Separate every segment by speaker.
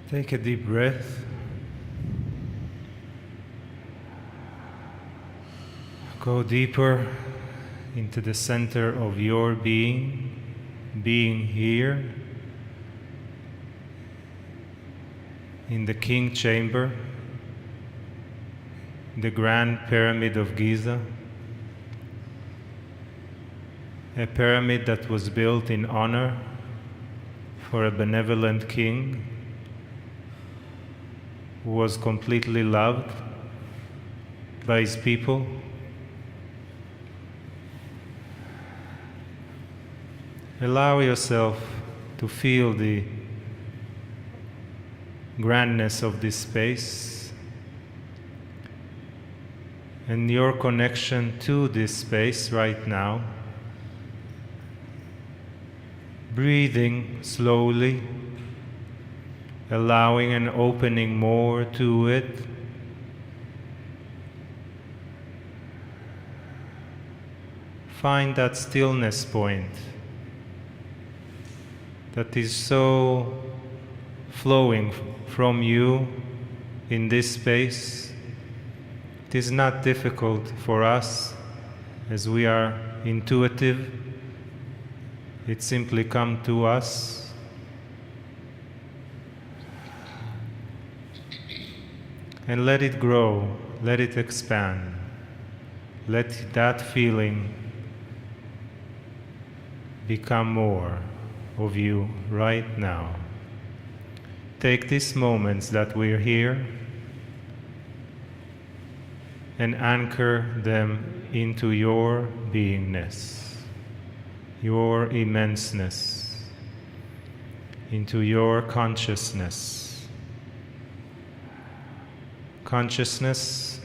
Speaker 1: Take a deep breath. Go deeper into the center of your being here in the King Chamber, the Grand Pyramid of Giza, a pyramid that was built in honor for a benevolent king who was completely loved by his people. Allow yourself to feel the grandness of this space and your connection to this space right now. Breathing slowly, allowing and opening more to it. Find that stillness point that is so flowing from you in this space. It is not difficult for us as we are intuitive. It simply comes to us. And let it grow, let it expand. Let that feeling become more of you right now. Take these moments that we're here and anchor them into your beingness, your immenseness, into your consciousness. Consciousness,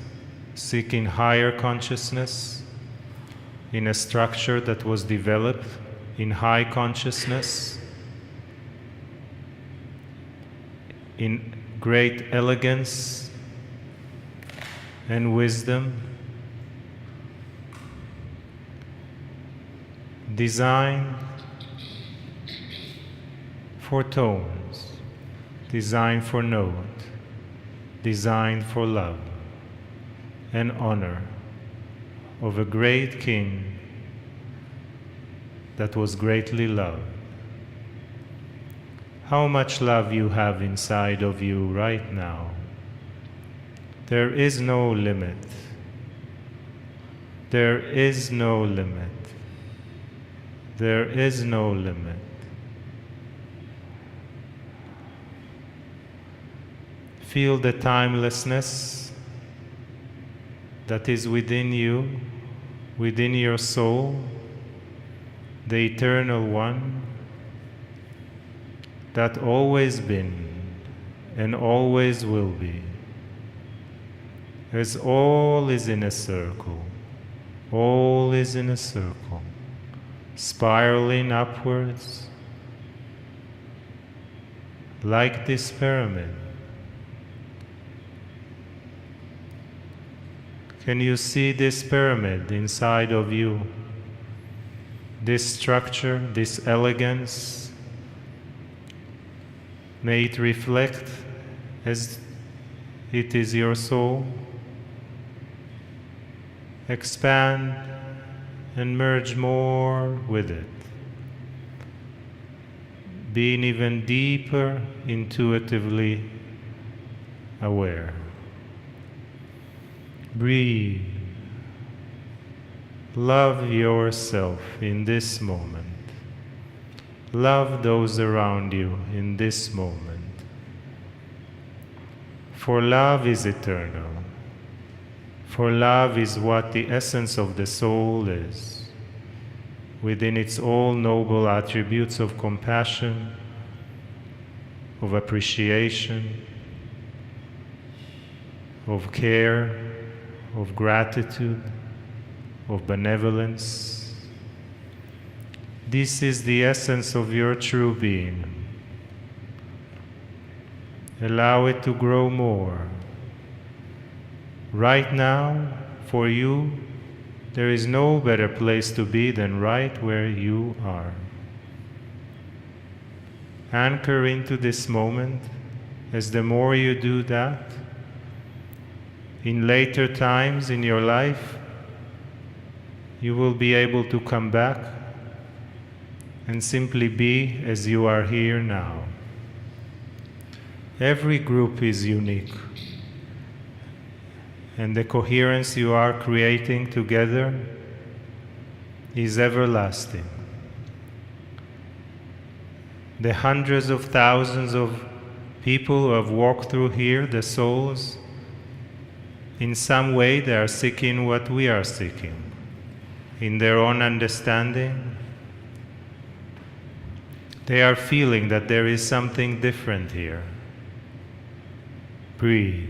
Speaker 1: seeking higher consciousness in a structure that was developed in high consciousness, in great elegance and wisdom, designed for tones, designed for note, designed for love and honor of a great king that was greatly loved. How much love you have inside of you right now. There is no limit. There is no limit. There is no limit. Feel the timelessness that is within you, within your soul, the eternal one that always been and always will be. As all is in a circle, all is in a circle, spiraling upwards like this pyramid. Can you see this pyramid inside of you? This structure, this elegance, may it reflect as it is your soul. Expand and merge more with it. Being even deeper intuitively aware. Breathe. Love yourself in this moment. Love those around you in this moment. For love is eternal. For love is what the essence of the soul is, within its all noble attributes of compassion, of appreciation, of care, of gratitude, of benevolence. This is the essence of your true being. Allow it to grow more. Right now, for you, there is no better place to be than right where you are. Anchor into this moment as the more you do that, in later times in your life, you will be able to come back and simply be as you are here now. Every group is unique, and the coherence you are creating together is everlasting. The hundreds of thousands of people who have walked through here, the souls, in some way they are seeking what we are seeking, in their own understanding. They are feeling that there is something different here. Breathe.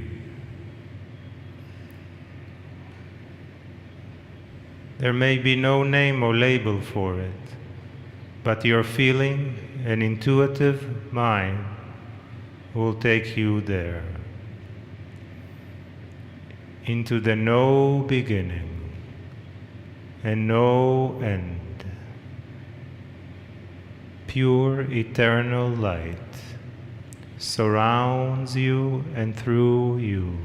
Speaker 1: There may be no name or label for it, but your feeling and intuitive mind will take you there, into the no beginning and no end, pure eternal light surrounds you and through you.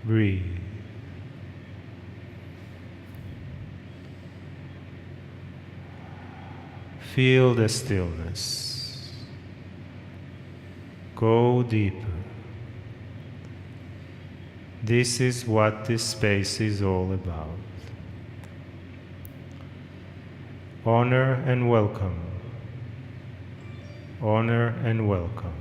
Speaker 1: Breathe. Feel the stillness. Go deeper. This is what this space is all about. Honor and welcome. Honor and welcome.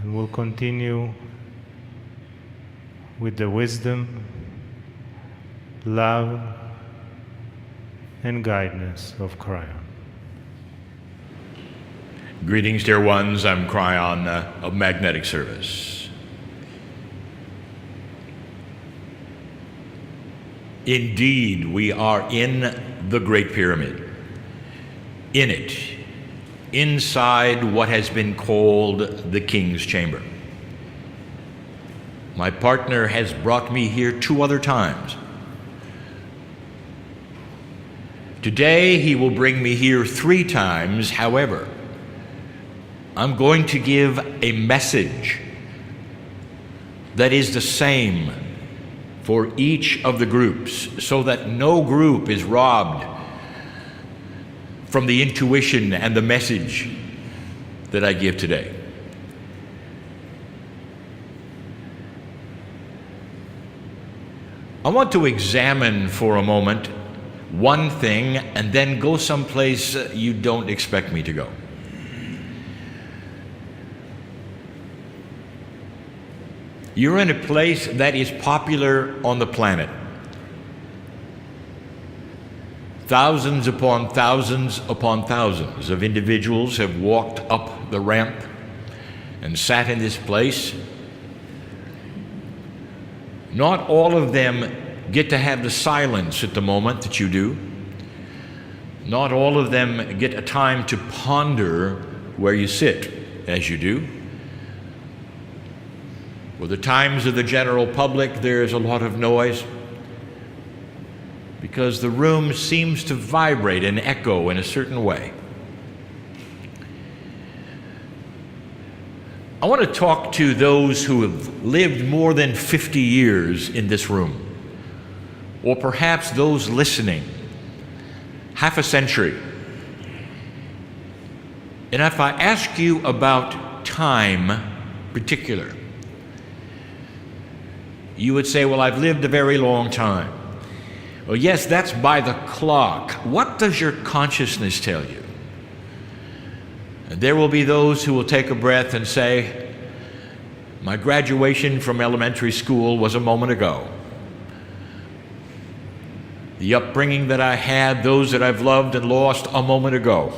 Speaker 1: And we'll continue with the wisdom, love, and guidance of Kryon.
Speaker 2: Greetings, dear ones. I'm Kryon of Magnetic Service. Indeed, we are in the Great Pyramid. In it, inside what has been called the King's Chamber. My partner has brought me here 2 other times. Today, he will bring me here 3 times. However, I'm going to give a message that is the same for each of the groups, so that no group is robbed from the intuition and the message that I give today. I want to examine for a moment one thing and then go someplace you don't expect me to go. You're in a place that is popular on the planet. Thousands upon thousands upon thousands of individuals have walked up the ramp and sat in this place. Not all of them get to have the silence at the moment that you do. Not all of them get a time to ponder where you sit as you do. For the times of the general public, there's a lot of noise because the room seems to vibrate and echo in a certain way. I want to talk to those who have lived more than 50 years in this room, or perhaps those listening, half a century. And if I ask you about time particular, you would say, well, I've lived a very long time. Well, yes, that's by the clock. What does your consciousness tell you? And there will be those who will take a breath and say, my graduation from elementary school was a moment ago. The upbringing that I had, those that I've loved and lost, a moment ago.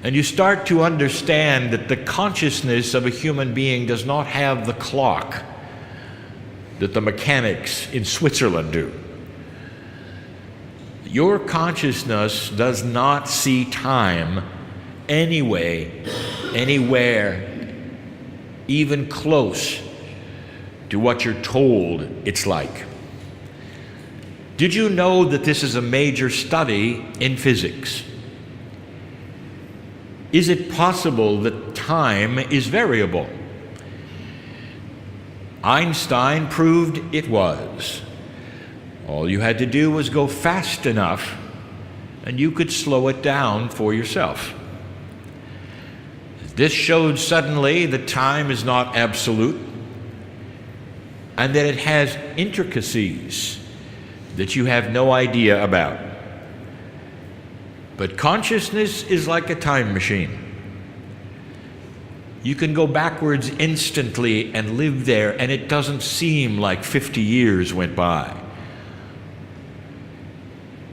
Speaker 2: And you start to understand that the consciousness of a human being does not have the clock that the mechanics in Switzerland do. Your consciousness does not see time anyway, anywhere, even close to what you're told it's like. Did you know that this is a major study in physics? Is it possible that time is variable? Einstein proved it was. All you had to do was go fast enough, and you could slow it down for yourself. This showed suddenly that time is not absolute, and that it has intricacies that you have no idea about. But consciousness is like a time machine. You can go backwards instantly and live there, and it doesn't seem like 50 years went by.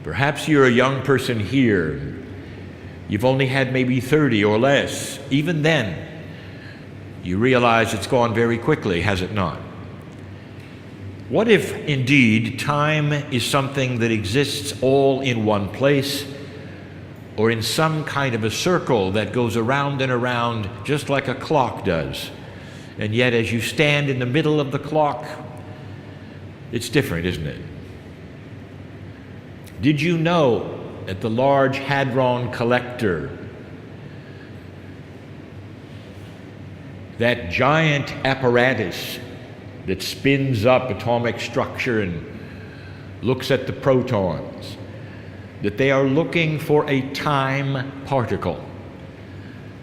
Speaker 2: Perhaps you're a young person here. You've only had maybe 30 or less. Even then, you realize it's gone very quickly, has it not? What if, indeed, time is something that exists all in one place, or in some kind of a circle that goes around and around just like a clock does? And yet, as you stand in the middle of the clock, it's different, isn't it? Did you know that the Large Hadron Collector, that giant apparatus that spins up atomic structure and looks at the protons, that they are looking for a time particle?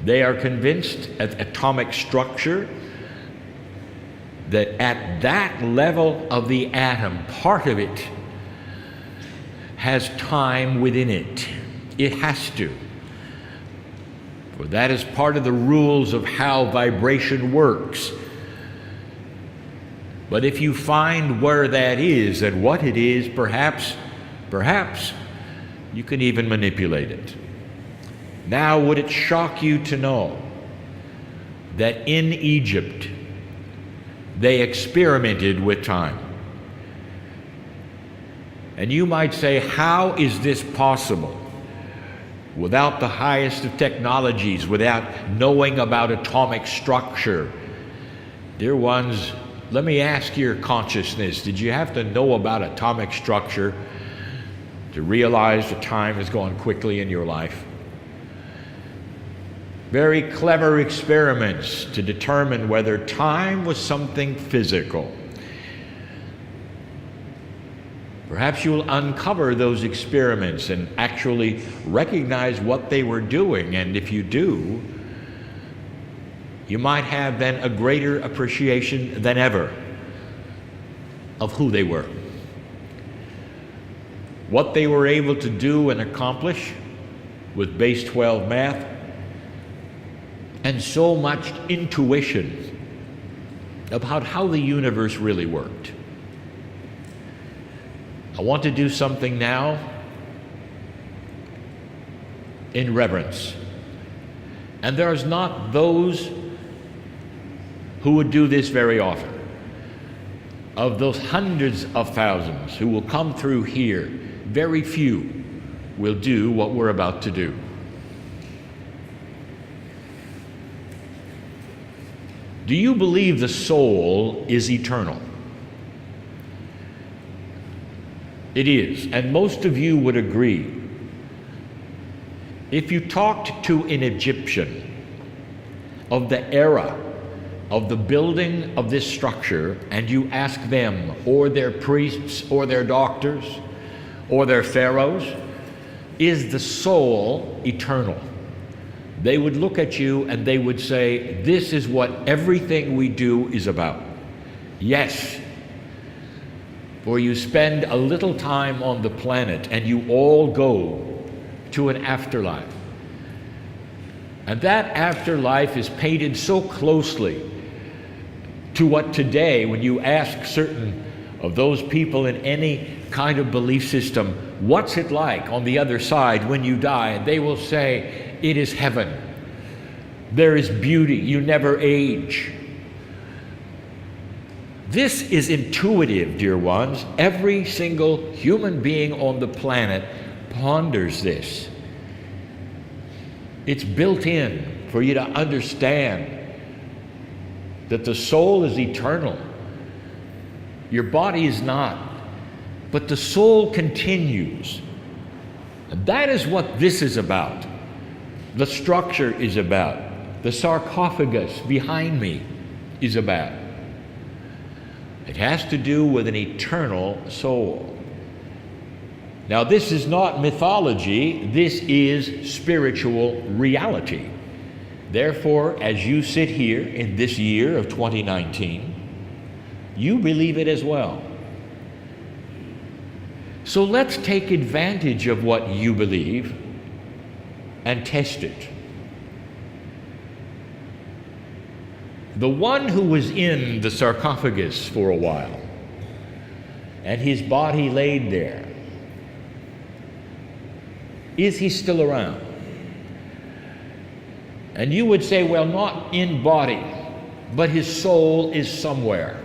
Speaker 2: They are convinced at atomic structure that at that level of the atom, part of it has time within it. It has to. For that is part of the rules of how vibration works. But if you find where that is and what it is, perhaps you can even manipulate it. Now, would it shock you to know that in Egypt they experimented with time? And you might say, how is this possible? Without the highest of technologies, without knowing about atomic structure. Dear ones, let me ask your consciousness, did you have to know about atomic structure to realize that time has gone quickly in your life? Very clever experiments to determine whether time was something physical. Perhaps you will uncover those experiments and actually recognize what they were doing, and if you do, you might have then a greater appreciation than ever of who they were, what they were able to do and accomplish with base 12 math, and so much intuition about how the universe really worked. I want to do something now in reverence. And there's not those who would do this very often. Of those hundreds of thousands who will come through here, very few will do what we're about to do. Do you believe the soul is eternal? It is, and most of you would agree. If you talked to an Egyptian of the era of the building of this structure, and you ask them, or their priests, or their doctors, or their pharaohs, is the soul eternal? They would look at you and they would say, this is what everything we do is about. Yes. For you spend a little time on the planet and you all go to an afterlife. And that afterlife is painted so closely to what today, when you ask certain of those people in any kind of belief system, what's it like on the other side when you die? They will say, it is heaven. There is beauty. You never age. This is intuitive, dear ones. Every single human being on the planet ponders this. It's built in for you to understand that the soul is eternal. Your body is not. but the soul continues. And that is what this is about. The structure is about. The sarcophagus behind me is about. It has to do with an eternal soul. Now, this is not mythology, this is spiritual reality. Therefore, as you sit here in this year of 2019, you believe it as well. So let's take advantage of what you believe and test it. The one who was in the sarcophagus for a while, and his body laid there, is he still around? And you would say, well, not in body, but his soul is somewhere.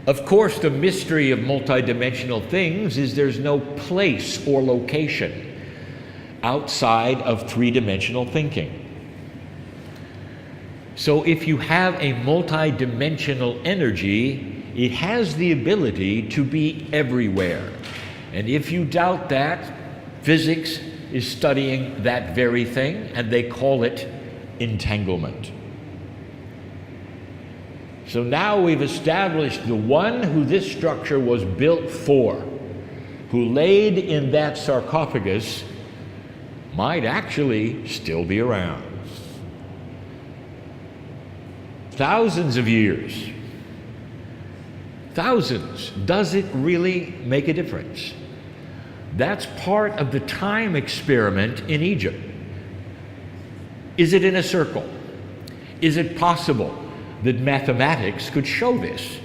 Speaker 2: Of course, the mystery of multidimensional things is there's no place or location outside of three-dimensional thinking. So if you have a multidimensional energy, it has the ability to be everywhere. And if you doubt that, physics is studying that very thing, and they call it entanglement. So now we've established the one who this structure was built for, who laid in that sarcophagus, might actually still be around. Thousands of years. Thousands. Does it really make a difference? That's part of the time experiment in Egypt. Is it in a circle? Is it possible that mathematics could show this?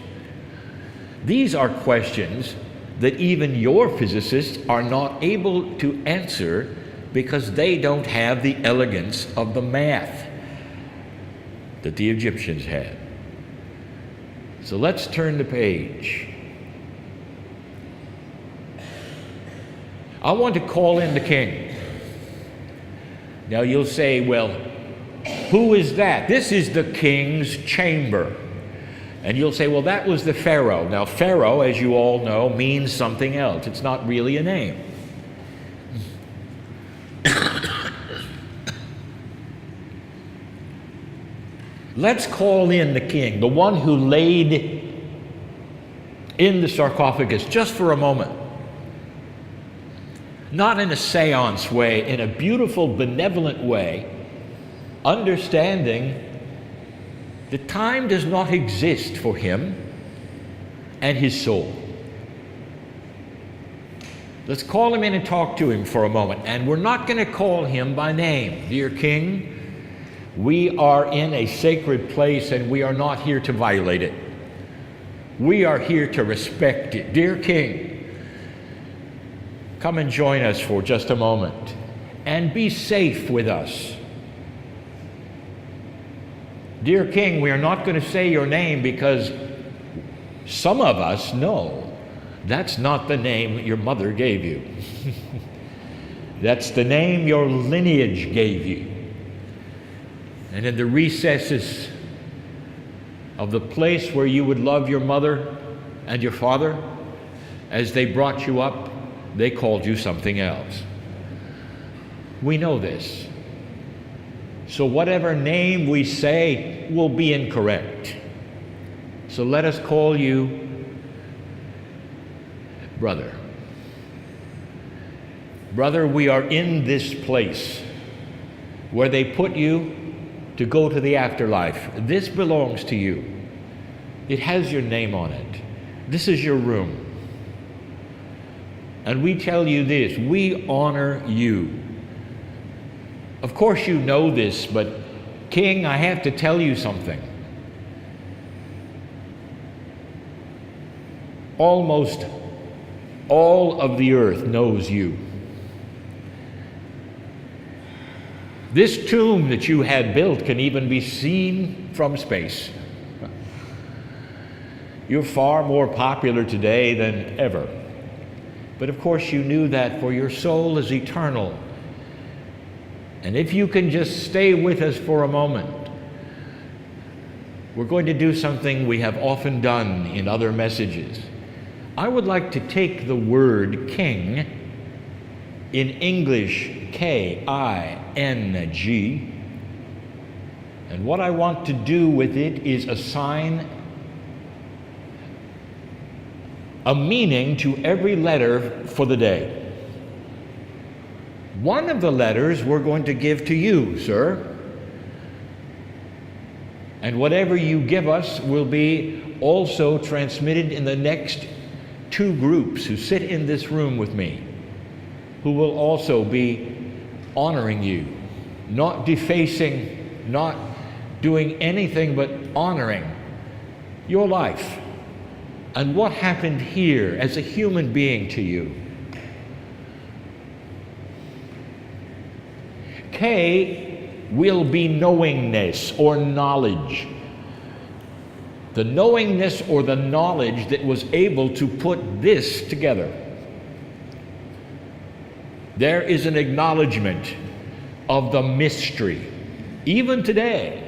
Speaker 2: These are questions that even your physicists are not able to answer because they don't have the elegance of the math that the Egyptians had. So let's turn the page. I want to call in the king. Now you'll say, well, who is that? This is the king's chamber. And you'll say, well, that was the pharaoh. Now, pharaoh, as you all know, means something else. It's not really a name. Let's call in the king, the one who laid in the sarcophagus, just for a moment. Not in a seance way, in a beautiful, benevolent way, understanding that time does not exist for him and his soul. Let's call him in and talk to him for a moment. And we're not going to call him by name. Dear King, we are in a sacred place and we are not here to violate it. We are here to respect it. Dear King, come and join us for just a moment and be safe with us. Dear King, we are not going to say your name because some of us know that's not the name your mother gave you. That's the name your lineage gave you. And in the recesses of the place where you would love your mother and your father, as they brought you up, they called you something else. We know this. So whatever name we say will be incorrect. So let us call you brother. Brother, we are in this place where they put you to go to the afterlife. This belongs to you. It has your name on it. This is your room. And we tell you this, we honor you. Of course you know this, but King, I have to tell you something. Almost all of the earth knows you. This tomb that you had built can even be seen from space. You're far more popular today than ever. But of course you knew that, for your soul is eternal. And if you can just stay with us for a moment, we're going to do something we have often done in other messages. I would like to take the word king, in English K-I-N-G, and what I want to do with it is assign a meaning to every letter for the day. One of the letters we're going to give to you, sir. And whatever you give us will be also transmitted in the next two groups who sit in this room with me, who will also be honoring you, not defacing, not doing anything but honoring your life and what happened here as a human being to you. K will be knowingness or knowledge. The knowingness or the knowledge that was able to put this together. There is an acknowledgement of the mystery. Even today,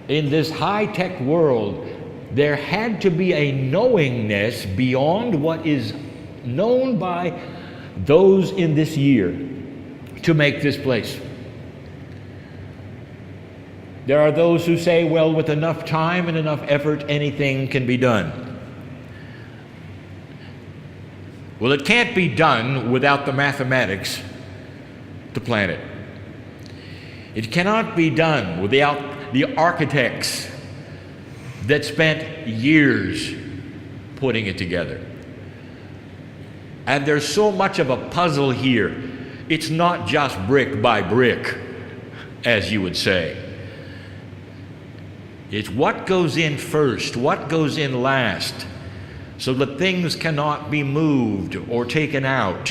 Speaker 2: in this high-tech world, there had to be a knowingness beyond what is known by those in this year to make this place. There are those who say, well, with enough time and enough effort, anything can be done. Well, it can't be done without the mathematics to plan it. It cannot be done without the architects that spent years putting it together. And there's so much of a puzzle here. It's not just brick by brick, as you would say. It's what goes in first, what goes in last, so that things cannot be moved or taken out.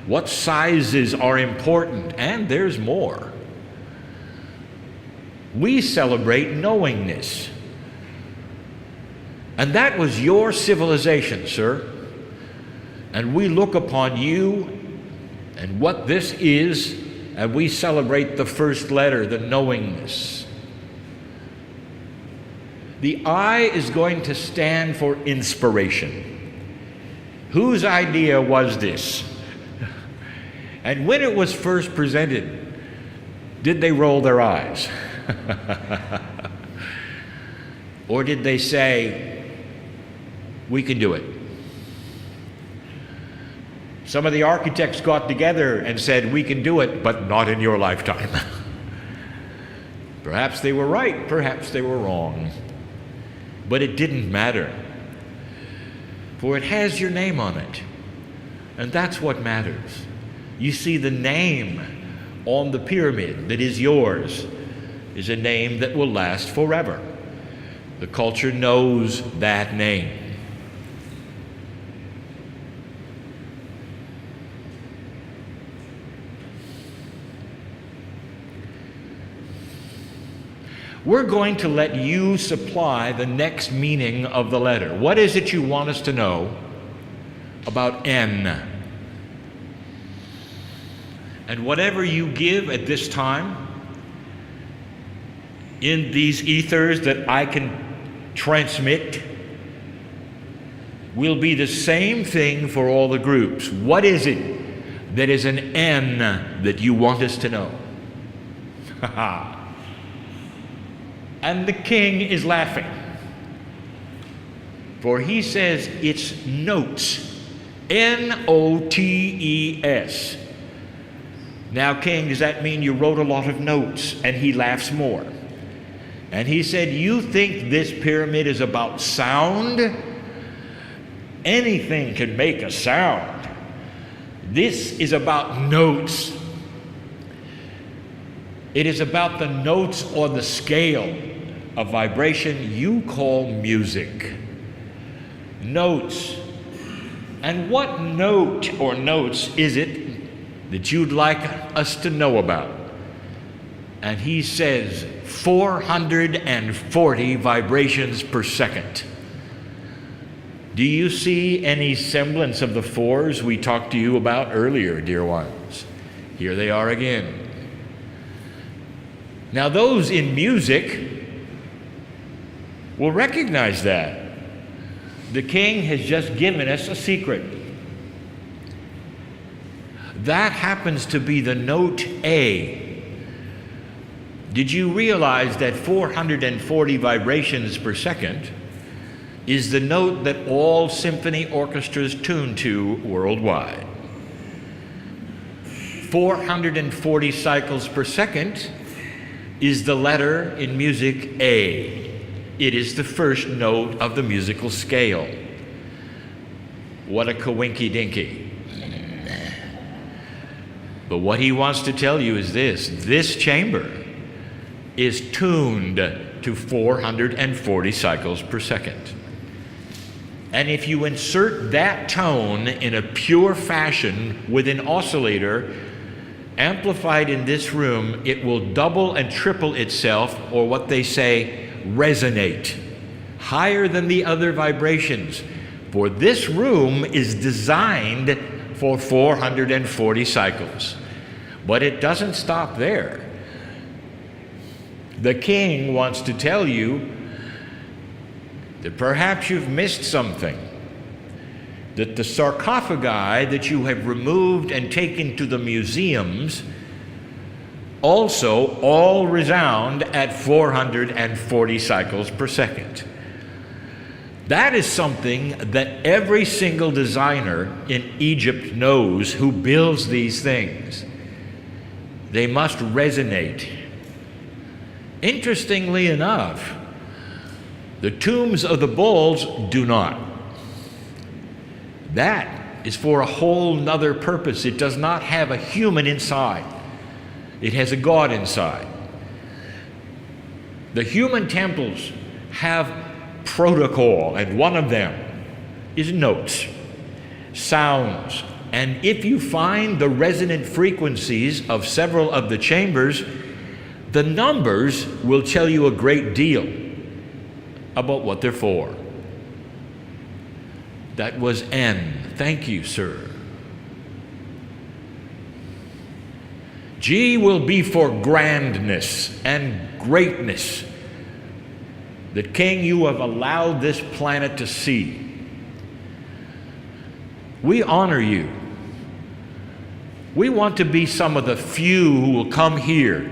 Speaker 2: What sizes are important, and there's more. We celebrate knowingness. And that was your civilization, sir. And we look upon you and what this is, and we celebrate the first letter, the knowingness. The I is going to stand for inspiration. Whose idea was this? And when it was first presented, did they roll their eyes? Or did they say, we can do it? Some of the architects got together and said, we can do it, but not in your lifetime. Perhaps they were right, perhaps they were wrong. But it didn't matter, for it has your name on it, and that's what matters. You see, the name on the pyramid that is yours is a name that will last forever. The culture knows that name. We're going to let you supply the next meaning of the letter. What is it you want us to know about N? And whatever you give at this time in these ethers that I can transmit will be the same thing for all the groups. What is it that is an N that you want us to know? And the king is laughing, for he says it's notes, N-O-T-E-S. Now, king, does that mean you wrote a lot of notes? And he laughs more. And he said, you think this pyramid is about sound? Anything can make a sound. This is about notes. It is about the notes on the scale of vibration you call music. Notes. And what note or notes is it that you'd like us to know about? And he says 440 vibrations per second. Do you see any semblance of the fours we talked to you about earlier, dear ones? Here they are again. Now, those in music will recognize that. The king has just given us a secret. That happens to be the note A. Did you realize that 440 vibrations per second is the note that all symphony orchestras tune to worldwide? 440 cycles per second is the letter in music A. It is the first note of the musical scale. What a coinky-dinky. But what he wants to tell you is this chamber is tuned to 440 cycles per second. And if you insert that tone in a pure fashion with an oscillator amplified in this room, it will double and triple itself, or what they say, resonate, higher than the other vibrations. For this room is designed for 440 cycles. But it doesn't stop there. The king wants to tell you that perhaps you've missed something, that the sarcophagi that you have removed and taken to the museums also all resound at 440 cycles per second. That is something that every single designer in Egypt knows who builds these things. They must resonate. Interestingly enough, the tombs of the bulls do not. That is for a whole nother purpose. It does not have a human inside. It has a God inside. The human temples have protocol, and one of them is notes, sounds. And if you find the resonant frequencies of several of the chambers, the numbers will tell you a great deal about what they're for. That was N. Thank you, sir. G will be for grandness and greatness. The king you have allowed this planet to see. We honor you. We want to be some of the few who will come here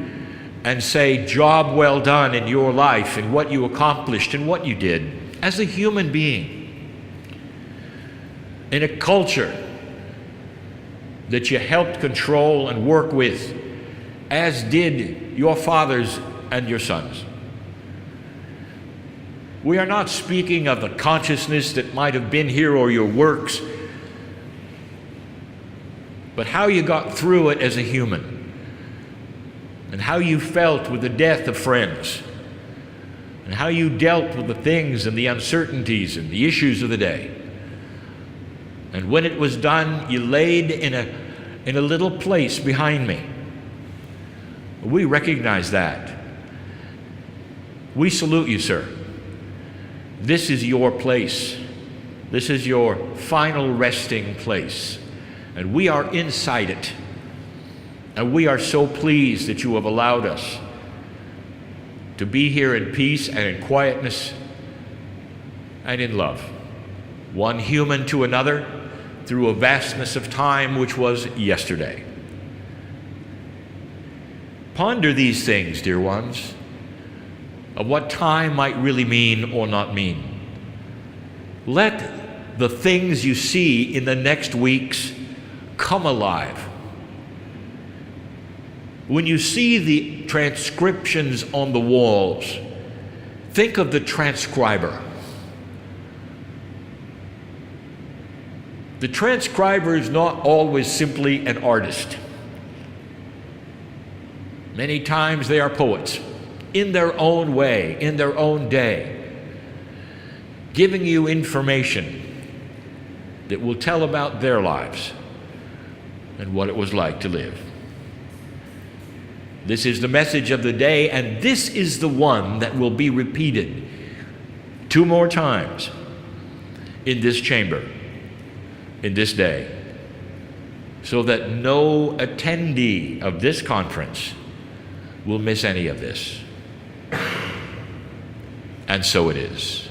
Speaker 2: and say, job well done in your life and what you accomplished and what you did as a human being in a culture that you helped control and work with, as did your fathers and your sons. We are not speaking of the consciousness that might have been here or your works, but how you got through it as a human, and how you felt with the death of friends, and how you dealt with the things and the uncertainties and the issues of the day. And when it was done, you laid in a little place behind me. We recognize that. We salute you, sir. This is your place. This is your final resting place. And we are inside it. And we are so pleased that you have allowed us to be here in peace and in quietness and in love. One human to another through a vastness of time which was yesterday. Ponder these things, dear ones, of what time might really mean or not mean. Let the things you see in the next weeks come alive. When you see the transcriptions on the walls, think of the transcriber. The transcriber is not always simply an artist. Many times they are poets in their own way, in their own day, giving you information that will tell about their lives and what it was like to live. This is the message of the day, and this is the one that will be repeated 2 more times in this chamber, in this day, so that no attendee of this conference will miss any of this. And so it is.